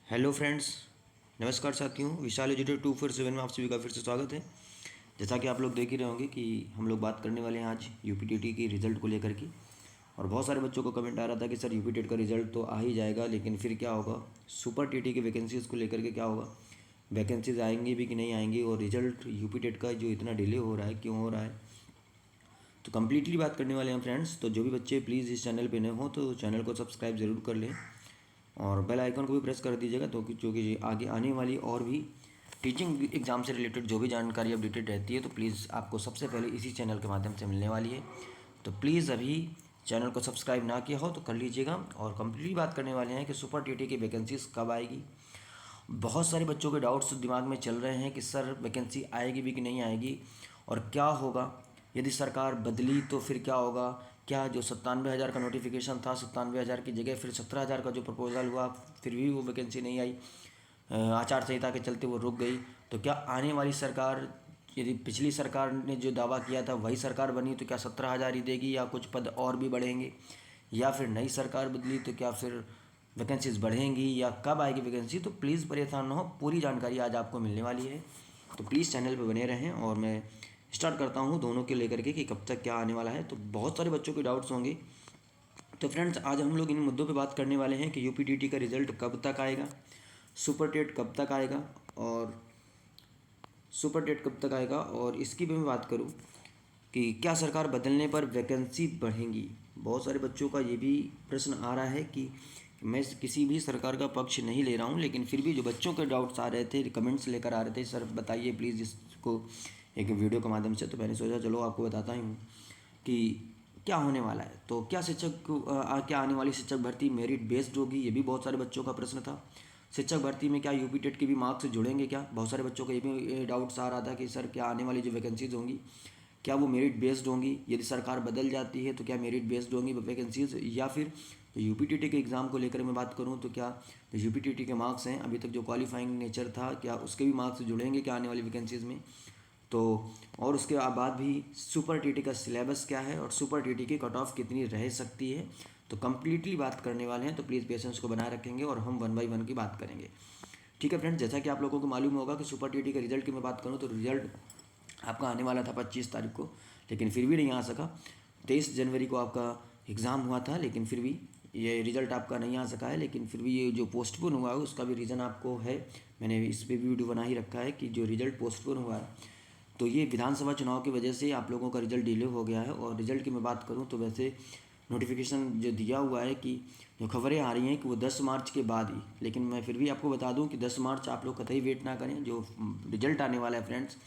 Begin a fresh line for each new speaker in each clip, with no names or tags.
Hello friends, नमस्कार साथियों। विशाल एजुटेड 247 में आप सभी का फिर से स्वागत है। जैसा कि आप लोग देख ही रहे होंगे कि हम लोग बात करने वाले हैं आज यूपीटीटी की रिज़ल्ट को लेकर के। और बहुत सारे बच्चों को कमेंट आ रहा था कि सर यूपीटेट का रिज़ल्ट तो आ ही जाएगा, लेकिन फिर क्या होगा, सुपर टीटी की वैकेंसीज़ को लेकर के क्या होगा, वैकेंसीज आएंगी भी कि नहीं आएंगी, और रिज़ल्ट यूपीटेट का जो इतना डिले हो रहा है क्यों हो रहा है, तो कम्प्लीटली बात करने वाले हैं फ्रेंड्स। तो जो भी बच्चे प्लीज़ इस चैनल पे नए हो तो चैनल को सब्सक्राइब ज़रूर कर लें और बेल आइकन को भी प्रेस कर दीजिएगा, तो क्योंकि आगे आने वाली और भी टीचिंग एग्ज़ाम से रिलेटेड जो भी जानकारी अपडेटेड रहती है तो प्लीज़ आपको सबसे पहले इसी चैनल के माध्यम से मिलने वाली है। तो प्लीज़ अभी चैनल को सब्सक्राइब ना किया हो तो कर लीजिएगा। और कम्प्लीटली बात करने वाले हैं कि सुपर टीटी की वैकेंसीज कब आएगी। बहुत सारे बच्चों के डाउट्स दिमाग में चल रहे हैं कि सर वैकेंसी आएगी भी कि नहीं आएगी, और क्या होगा यदि सरकार बदली तो फिर क्या होगा। क्या जो 97,000 का नोटिफिकेशन था, 97,000 की जगह फिर 17,000 का जो प्रपोजल हुआ, फिर भी वो वैकेंसी नहीं आई, आचार संहिता के चलते वो रुक गई। तो क्या आने वाली सरकार, यदि पिछली सरकार ने जो दावा किया था वही सरकार बनी तो क्या 17,000 ही देगी, या कुछ पद और भी बढ़ेंगे, या फिर नई सरकार बदली तो क्या फिर वैकेंसीज बढ़ेंगी, या कब आएगी वैकेंसी। तो प्लीज़ परेशान ना हो, पूरी जानकारी आज आपको मिलने वाली है। तो प्लीज़ चैनल पर बने रहें। और मैं स्टार्ट करता हूँ दोनों के लेकर के कि कब तक क्या आने वाला है। तो बहुत सारे बच्चों के डाउट्स होंगे। तो फ्रेंड्स, आज हम लोग इन मुद्दों पे बात करने वाले हैं कि यूपीटीटी का रिज़ल्ट कब तक आएगा, सुपर टेट कब तक आएगा, और सुपर टेट कब तक आएगा, और इसकी भी मैं बात करूँ कि क्या सरकार बदलने पर वैकेंसी बढ़ेंगी। बहुत सारे बच्चों का ये भी प्रश्न आ रहा है कि मैं किसी भी सरकार का पक्ष नहीं ले रहा हूँ, लेकिन फिर भी जो बच्चों के डाउट्स आ रहे थे, कमेंट्स लेकर आ रहे थे, सर बताइए प्लीज़ इसको एक वीडियो के माध्यम से। तो मैंने सोचा चलो आपको बताता ही हूँ कि क्या होने वाला है। तो क्या क्या आने वाली शिक्षक भर्ती मेरिट बेस्ड होगी, ये भी बहुत सारे बच्चों का प्रश्न था। शिक्षक भर्ती में क्या यूपी टेट के भी मार्क्स जुड़ेंगे क्या, बहुत सारे बच्चों का ये भी डाउट्स आ रहा था कि सर क्या आने वाली जो वैकेंसीज होंगी क्या वो मेरिट बेस्ड होंगी, यदि सरकार बदल जाती है तो क्या मेरिट बेस्ड होंगी वैकेंसीज, या फिर यूपीटीटी के एग्ज़ाम को लेकर मैं बात करूं तो क्या यूपीटीटी के मार्क्स हैं अभी तक जो क्वालिफाइंग नेचर था, क्या उसके भी मार्क्स जुड़ेंगे क्या आने वाली वैकेंसीज़ में। तो और उसके बाद भी सुपर टीटी का सिलेबस क्या है और सुपर टीटी की कट ऑफ कितनी रह सकती है, तो कम्प्लीटली बात करने वाले हैं। तो प्लीज़ पेशेंस को बनाए रखेंगे और हम 1 बाय 1 की बात करेंगे। ठीक है फ्रेंड्स, जैसा कि आप लोगों को मालूम होगा कि सुपर टीटी के रिजल्ट की मैं बात करूँ तो रिजल्ट आपका आने वाला था 25 तारीख को, लेकिन फिर भी नहीं आ सका। 23 जनवरी को आपका एग्ज़ाम हुआ था, लेकिन फिर भी ये रिज़ल्ट आपका नहीं आ सका है। लेकिन फिर भी ये जो पोस्टपोन हुआ है उसका भी रीज़न आपको है, मैंने इस पर भी वीडियो बना ही रखा है कि जो रिज़ल्ट पोस्टपोन हुआ है तो ये विधानसभा चुनाव की वजह से आप लोगों का रिज़ल्ट डिले हो गया है। और रिज़ल्ट की मैं बात करूँ तो वैसे नोटिफिकेशन जो दिया हुआ है कि जो खबरें आ रही हैं कि वो 10 मार्च के बाद ही, लेकिन मैं फिर भी आपको बता दूं कि 10 मार्च आप लोग कतई वेट ना करें। जो रिज़ल्ट आने वाला है फ्रेंड्स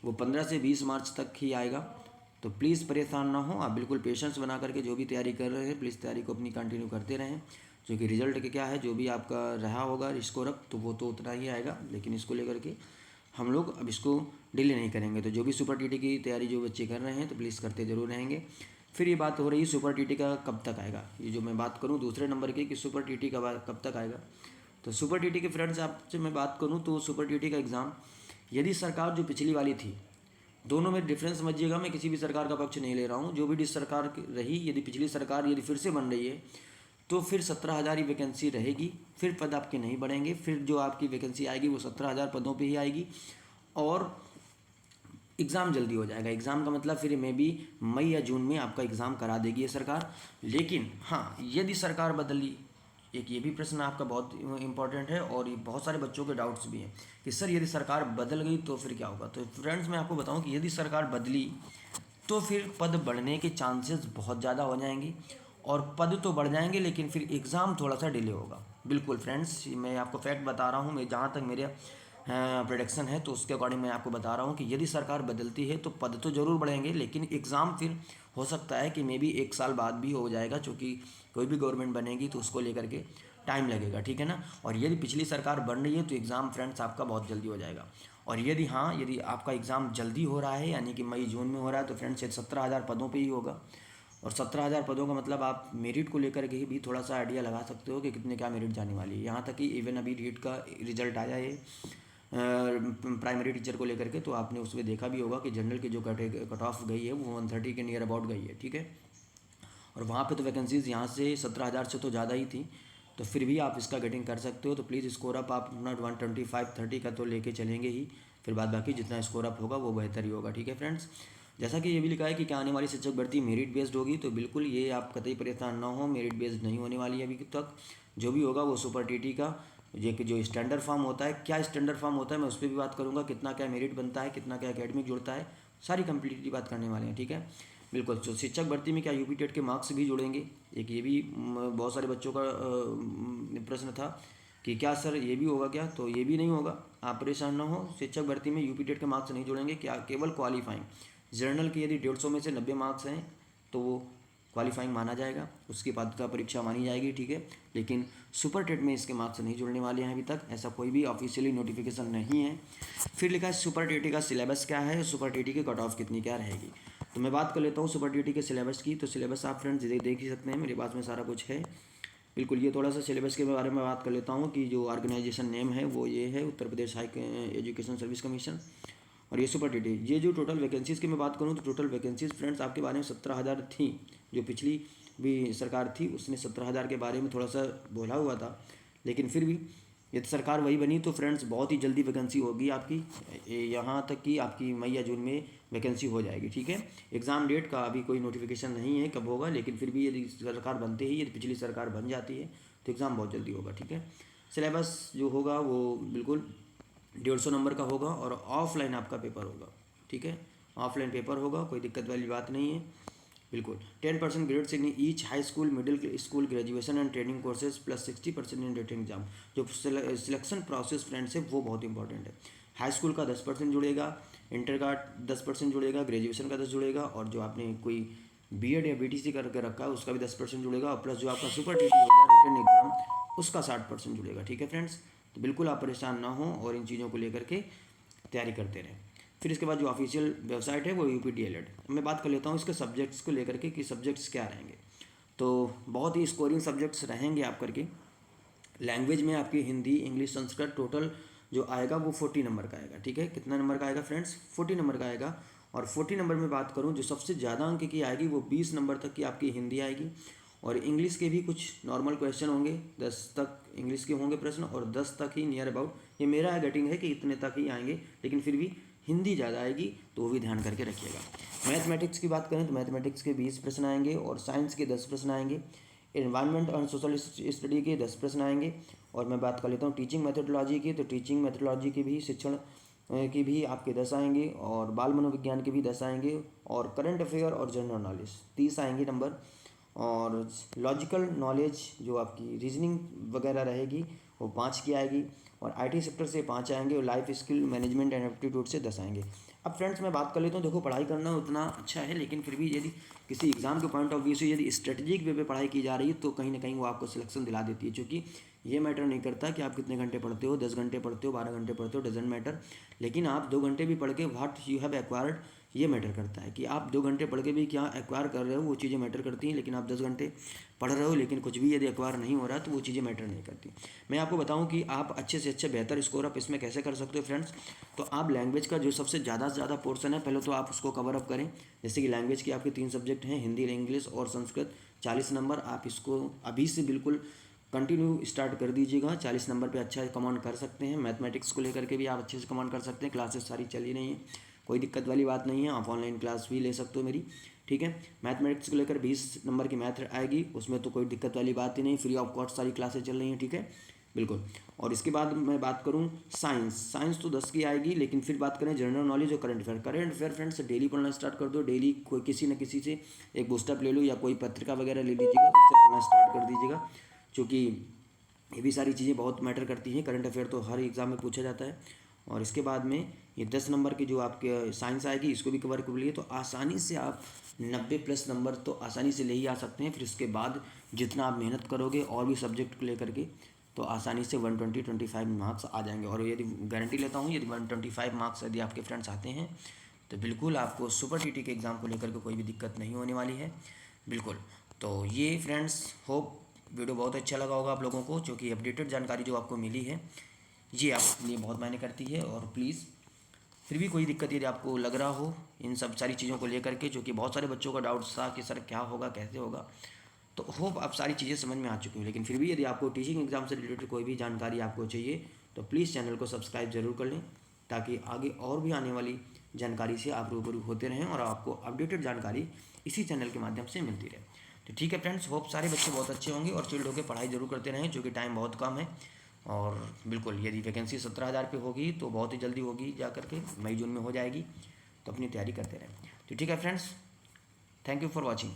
वो 15 से 20 मार्च तक ही आएगा। तो प्लीज़ परेशान ना हो, आप बिल्कुल पेशेंस बना करके जो भी तैयारी कर रहे हैं प्लीज़ तैयारी को अपनी कंटिन्यू करते रहें। जो कि रिज़ल्ट के क्या है, जो भी आपका रहा होगा इसको रख तो वो तो उतना ही आएगा, लेकिन इसको लेकर के हम लोग अब इसको डिले नहीं करेंगे। तो जो भी सुपर टीटी की तैयारी जो बच्चे कर रहे हैं तो प्लीज़ करते ज़रूर रहेंगे। फिर ये बात हो रही है सुपर टीटी का कब तक आएगा, ये जो मैं बात करूँ दूसरे नंबर की कि सुपर टीटी का कब तक आएगा। तो सुपर टीटी के फ्रेंड्स आपसे मैं बात करूँ तो सुपर टीटी का एग्ज़ाम यदि सरकार जो पिछली वाली थी, दोनों में डिफरेंस समझिएगा, मैं किसी भी सरकार का पक्ष नहीं ले रहा हूँ, जो भी सरकार रही, यदि पिछली सरकार यदि फिर से बन रही है तो फिर 17,000 ही वैकेंसी रहेगी, फिर पद आपके नहीं बढ़ेंगे, फिर जो आपकी वैकेंसी आएगी वो 17,000 पदों पे ही आएगी। और एग्ज़ाम जल्दी हो जाएगा। एग्ज़ाम का मतलब फिर मे बी मई या जून में आपका एग्ज़ाम करा देगी ये सरकार। लेकिन हाँ, यदि सरकार बदली, एक ये भी प्रश्न आपका बहुत इंपॉर्टेंट है और ये बहुत सारे बच्चों के डाउट्स भी हैं कि सर यदि सरकार बदल गई तो फिर क्या होगा। तो फ्रेंड्स मैं आपको बताऊं कि यदि सरकार बदली तो फिर पद बढ़ने के चांसेस बहुत ज़्यादा हो जाएंगे, और पद तो बढ़ जाएंगे लेकिन फिर एग्ज़ाम थोड़ा सा डिले होगा। बिल्कुल फ्रेंड्स, मैं आपको फैक्ट बता रहा हूँ, मैं जहाँ तक मेरे प्रोडिक्शन है तो उसके अकॉर्डिंग मैं आपको बता रहा हूँ कि यदि सरकार बदलती है तो पद तो ज़रूर बढ़ेंगे, लेकिन एग्ज़ाम फिर हो सकता है कि मे बी 1 साल बाद भी हो जाएगा, क्योंकि कोई भी गवर्नमेंट बनेगी तो उसको लेकर के टाइम लगेगा। ठीक है ना। और यदि पिछली सरकार बन रही है तो एग्ज़ाम फ्रेंड्स आपका बहुत जल्दी हो जाएगा। और यदि हाँ, यदि आपका एग्ज़ाम जल्दी हो रहा है यानी कि मई जून में हो रहा है तो फ्रेंड्स 17,000 पदों पे ही होगा। और 17,000 पदों का मतलब आप मेरिट को लेकर के भी थोड़ा सा आइडिया लगा सकते हो कि कितने क्या मेरिट जाने वाली है। यहाँ तक कि इवन अभी नीट का रिजल्ट आया है प्राइमरी टीचर को लेकर के, तो आपने उसमें देखा भी होगा कि जनरल की जो कट ऑफ गई है वो 130 के नियर अबाउट गई है। ठीक है। और वहाँ पे तो वैकेंसीज़ यहाँ से 17,000 से तो ज़्यादा ही थी, तो फिर भी आप इसका गेटिंग कर सकते हो। तो प्लीज़ स्कोर अप आप अपना 125-30 का तो लेके चलेंगे ही, फिर बाद बाकी जितना स्कोर अप होगा वो बेहतर ही होगा। ठीक है फ्रेंड्स, जैसा कि ये भी लिखा है कि क्या आने वाली शिक्षक भर्ती मेरिट बेस्ड होगी, तो बिल्कुल ये आप कतई परेशान ना हो, मेरिट बेस्ड नहीं होने वाली है अभी तक। जो भी होगा वो सुपर टीटी का ये कि जो स्टैंडर्ड फॉर्म होता है, क्या स्टैंडर्ड फॉर्म होता है मैं उस पर भी बात करूँगा, कितना क्या मेरिट बनता है, कितना क्या एकेडमिक जुड़ता है, सारी कंप्लीटली बात करने वाले हैं। ठीक है, बिल्कुल। तो शिक्षक भर्ती में क्या यूपी टेट के मार्क्स भी जुड़ेंगे, एक ये भी बहुत सारे बच्चों का प्रश्न था कि क्या सर ये भी होगा क्या, तो ये भी नहीं होगा, आप परेशान ना हो। शिक्षक भर्ती में यूपी टेट के मार्क्स नहीं जुड़ेंगे, क्या केवल क्वालिफाइंग जर्नल के यदि 150 में से 90 मार्क्स हैं तो वो क्वालिफाइंग माना जाएगा, उसकी पात्रता परीक्षा मानी जाएगी। ठीक है, लेकिन सुपर टेट में इसके मार्क्स नहीं जुड़ने वाले हैं अभी तक, ऐसा कोई भी ऑफिशियली नोटिफिकेशन नहीं है। फिर लिखा है सुपर टीटी का सिलेबस क्या है, सुपर टीटी की कट ऑफ कितनी क्या रहेगी। तो मैं बात कर लेता हूँ सुपर टीटी के सिलेबस की। तो सिलेबस आप फ्रेंड्स देख ही सकते हैं, मेरे पास में सारा कुछ है। बिल्कुल, ये थोड़ा सा सिलेबस के बारे में बात कर लेता हूँ कि जो ऑर्गेनाइजेशन नेम है वो ये है Uttar Pradesh high education service commission, और ये सुपर टीटी। ये जो टोटल वैकेंसीज़ की मैं बात करूँ तो टोटल वैकेंसीज़ फ्रेंड्स आपके बारे में 17,000 थी। जो पिछली भी सरकार थी उसने 17,000 के बारे में थोड़ा सा बोला हुआ था, लेकिन फिर भी यदि सरकार वही बनी तो फ्रेंड्स बहुत ही जल्दी वैकेंसी होगी आपकी, यहाँ तक कि आपकी मई या जून में वैकेंसी हो जाएगी। ठीक है, एग्ज़ाम डेट का अभी कोई नोटिफिकेशन नहीं है कब होगा, लेकिन फिर भी यदि सरकार बनते ही यदि पिछली सरकार बन जाती है तो एग्ज़ाम बहुत जल्दी होगा। ठीक है, सिलेबस जो होगा वो बिल्कुल 150 नंबर का होगा और ऑफलाइन आपका पेपर होगा। ठीक है, ऑफलाइन पेपर होगा, कोई दिक्कत वाली बात नहीं है। बिल्कुल 10% grades in each high school, middle school, graduation and training courses plus 60% in written exam. जो सिलेक्शन प्रोसेस फ्रेंड्स है वो बहुत इंपॉर्टेंट है। हाई स्कूल का 10% जुड़ेगा, इंटर का 10% जुड़ेगा, ग्रेजुएशन का 10 जुड़ेगा, और जो आपने कोई बीएड या बीटीसी करके रखा है उसका भी 10% जुड़ेगा, और प्लस जो आपका सुपर टीटी होगा रिटन एग्जाम उसका 60% जुड़ेगा। ठीक है फ्रेंड्स, तो बिल्कुल आप परेशान ना हो और इन चीज़ों को लेकर के तैयारी करते रहें। फिर इसके बाद जो ऑफिशियल वेबसाइट है वो UPDLED। मैं बात कर लेता हूँ इसके सब्जेक्ट्स को लेकर के कि सब्जेक्ट्स क्या रहेंगे। तो बहुत ही स्कोरिंग सब्जेक्ट्स रहेंगे आप करके। लैंग्वेज में आपकी हिंदी, इंग्लिश, संस्कृत, टोटल जो आएगा वो 40 नंबर का आएगा। ठीक है, कितना नंबर का आएगा फ्रेंड्स, 40 नंबर का आएगा। और 40 नंबर में बात करूँ जो सबसे ज़्यादा अंक की आएगी वो 20 नंबर तक की आपकी हिंदी आएगी, और इंग्लिश के भी कुछ नॉर्मल क्वेश्चन होंगे, 10 तक इंग्लिश के होंगे प्रश्न, और 10 तक ही नियर अबाउट, ये मेरा गेटिंग है कि इतने तक ही आएंगे, लेकिन फिर भी हिंदी ज़्यादा आएगी तो वो भी ध्यान करके रखिएगा। मैथमेटिक्स की बात करें तो मैथमेटिक्स के 20 प्रश्न आएंगे, और साइंस के 10 प्रश्न आएंगे, एनवायरनमेंट और सोशल स्टडी के 10 प्रश्न आएंगे। और मैं बात कर लेता हूँ टीचिंग मेथोडोलॉजी की, तो टीचिंग मेथोडोलॉजी की भी, शिक्षण की भी आपके 10 आएंगे, और बाल मनोविज्ञान के भी 10 आएंगे, और करंट अफेयर और जनरल नॉलेज 30 आएंगे नंबर, और लॉजिकल नॉलेज जो आपकी रीजनिंग वगैरह रहेगी वो 5 की आएगी, और IT सेक्टर से 5 आएंगे, और life skill management and aptitude से 10 आएंगे। अब फ्रेंड्स मैं बात कर लेता हूँ, देखो पढ़ाई करना उतना अच्छा है, लेकिन फिर भी यदि किसी एग्ज़ाम के पॉइंट ऑफ व्यू से यदि स्ट्रेटजिक वे पे पढ़ाई की जा रही है तो कहीं ना कहीं वो आपको सिलेक्शन दिला देती है, क्योंकि ये मैटर नहीं करता कि आप कितने घंटे पढ़ते हो, 10 घंटे पढ़ते हो, 12 घंटे पढ़ते हो, डजेंट मैटर। लेकिन आप 2 घंटे भी पढ़ के व्हाट यू हैव एक्वायर्ड ये मैटर करता है, कि आप 2 घंटे पढ़ के भी क्या एक्वायर कर रहे हो वो चीज़ें मैटर करती हैं। लेकिन आप 10 घंटे पढ़ रहे हो लेकिन कुछ भी यदि एक्वायर नहीं हो रहा तो वो चीज़ें मैटर नहीं करती। मैं आपको बताऊं कि आप अच्छे से अच्छे बेहतर स्कोर अप इसमें कैसे कर सकते हो फ्रेंड्स। तो आप लैंग्वेज का जो सबसे ज़्यादा से ज़्यादा पोर्सन है पहले तो आप उसको कवर अप करें। जैसे कि लैंग्वेज की आपके 3 सब्जेक्ट हैं, हिंदी, इंग्लिश और संस्कृत, 40 नंबर। आप इसको अभी से बिल्कुल कंटिन्यू स्टार्ट कर दीजिएगा, 40 नंबर पे अच्छा कमांड कर सकते हैं। मैथमेटिक्स को लेकर के भी आप अच्छे से कमांड कर सकते हैं, क्लासेस सारी चली रही हैं, कोई दिक्कत वाली बात नहीं है, आप ऑनलाइन क्लास भी ले सकते हो मेरी। ठीक है, मैथमेटिक्स को लेकर 20 नंबर की मैथ आएगी, उसमें तो कोई दिक्कत वाली बात ही नहीं, फ्री ऑफ कॉस्ट सारी क्लासेस चल रही हैं। ठीक है, बिल्कुल। और इसके बाद मैं बात करूं साइंस तो 10 की आएगी, लेकिन फिर बात करें जनरल नॉलेज और करंट अफेयर फ्रेंड्स डेली पढ़ना स्टार्ट कर दो। डेली कोई किसी न किसी से एक बूस्टअप ले लो या कोई पत्रिका वगैरह ले लीजिएगा, उससे पढ़ना स्टार्ट कर दीजिएगा, क्योंकि ये भी सारी चीज़ें बहुत मैटर करती हैं। करंट अफेयर तो हर एग्ज़ाम में पूछा जाता है। और इसके बाद में ये 10 नंबर की जो आपके साइंस आएगी इसको भी कवर कर लिए, तो आसानी से आप 90+ नंबर तो आसानी से ले ही आ सकते हैं। फिर इसके बाद जितना आप मेहनत करोगे और भी सब्जेक्ट को लेकर के तो आसानी से 120-125 मार्क्स आ जाएंगे। और यदि गारंटी लेता हूँ यदि 125 मार्क्स यदि आपके फ्रेंड्स आते हैं तो बिल्कुल आपको सुपर टीटी के एग्ज़ाम को लेकर के कोई भी दिक्कत नहीं होने वाली है। बिल्कुल। तो ये फ्रेंड्स होप वीडियो बहुत अच्छा लगा होगा आप लोगों को, क्योंकि अपडेटेड जानकारी जो आपको मिली है ये आपके लिए बहुत मायने करती है। और प्लीज़ फिर भी कोई दिक्कत यदि आपको लग रहा हो इन सब सारी चीज़ों को लेकर के, जो कि बहुत सारे बच्चों का डाउट्स था कि सर क्या होगा कैसे होगा, तो होप आप सारी चीज़ें समझ में आ चुकी हैं। लेकिन फिर भी यदि आपको टीचिंग एग्ज़ाम से रिलेटेड कोई भी जानकारी आपको चाहिए तो प्लीज़ चैनल को सब्सक्राइब ज़रूर कर लें, ताकि आगे और भी आने वाली जानकारी से आप रूबरू होते रहें और आपको अपडेटेड जानकारी इसी चैनल के माध्यम से मिलती रहे। तो ठीक है फ्रेंड्स, होप सारे बच्चे बहुत अच्छे होंगे और चिल्ड होकर पढ़ाई ज़रूर करते रहें, जो कि टाइम बहुत कम है। और बिल्कुल यदि वैकेंसी 17,000 पे होगी तो बहुत ही जल्दी होगी, जा करके मई जून में हो जाएगी। तो अपनी तैयारी करते रहें। तो ठीक है friends, thank you for watching.